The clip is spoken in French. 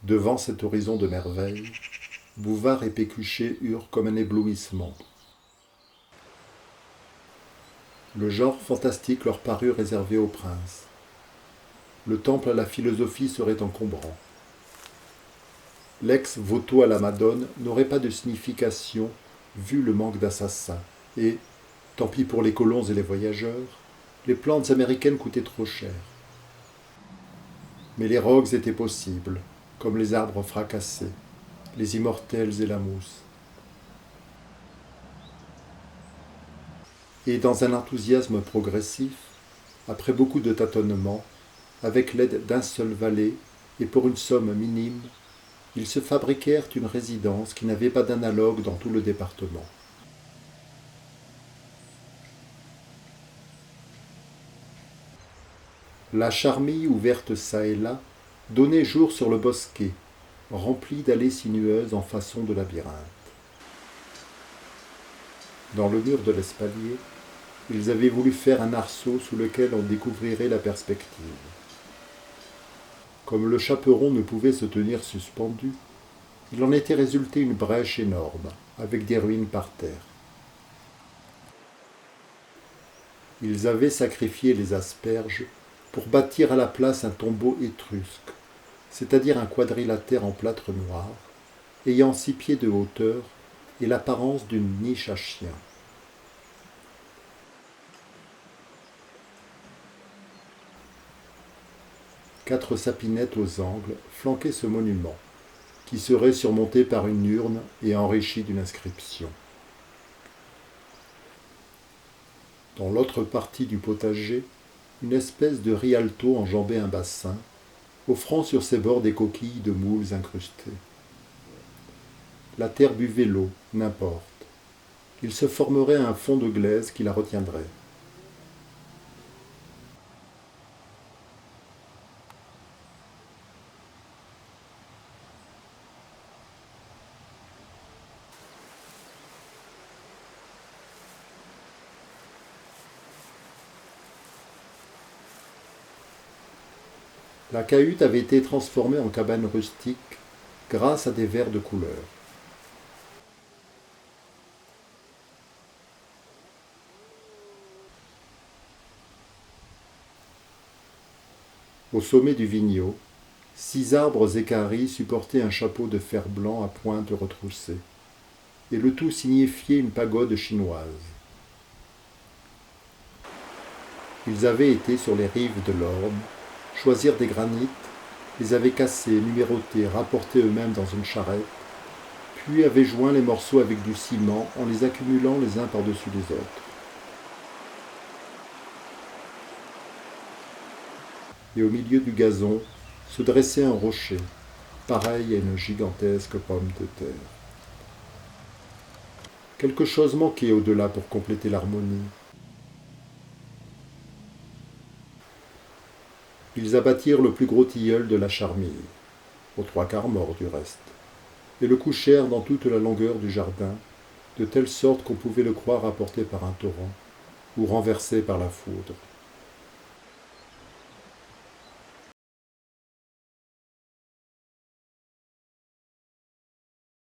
Devant cet horizon de merveilles, Bouvard et Pécuchet eurent comme un éblouissement. Le genre fantastique leur parut réservé aux princes. Le temple à la philosophie serait encombrant. L'ex-voto à la Madone n'aurait pas de signification vu le manque d'assassins, et, tant pis pour les colons et les voyageurs, les plantes américaines coûtaient trop cher. Mais les rogues étaient possibles, comme les arbres fracassés, les immortels et la mousse. Et dans un enthousiasme progressif, après beaucoup de tâtonnements, avec l'aide d'un seul valet et pour une somme minime, ils se fabriquèrent une résidence qui n'avait pas d'analogue dans tout le département. La charmille ouverte çà et là donnait jour sur le bosquet, rempli d'allées sinueuses en façon de labyrinthe. Dans le mur de l'espalier, ils avaient voulu faire un arceau sous lequel on découvrirait la perspective. Comme le chaperon ne pouvait se tenir suspendu, il en était résulté une brèche énorme, avec des ruines par terre. Ils avaient sacrifié les asperges pour bâtir à la place un tombeau étrusque, c'est-à-dire un quadrilatère en plâtre noir, ayant 6 pieds de hauteur et l'apparence d'une niche à chien. Quatre sapinettes aux angles flanquaient ce monument, qui serait surmonté par une urne et enrichi d'une inscription. Dans l'autre partie du potager, une espèce de rialto enjambait un bassin, offrant sur ses bords des coquilles de moules incrustées. La terre buvait l'eau, n'importe. Il se formerait un fond de glaise qui la retiendrait. La cahute avait été transformée en cabane rustique grâce à des verres de couleur. Au sommet du vignot, 6 arbres équarris supportaient un chapeau de fer blanc à pointe retroussée, et le tout signifiait une pagode chinoise. Ils avaient été sur les rives de l'Orne, choisir des granites, les avaient cassés, numérotés, rapportés eux-mêmes dans une charrette, puis avaient joint les morceaux avec du ciment en les accumulant les uns par-dessus les autres. Et au milieu du gazon se dressait un rocher, pareil à une gigantesque pomme de terre. Quelque chose manquait au-delà pour compléter l'harmonie. Ils abattirent le plus gros tilleul de la charmille, aux 3/4 mort du reste, et le couchèrent dans toute la longueur du jardin, de telle sorte qu'on pouvait le croire apporté par un torrent ou renversé par la foudre.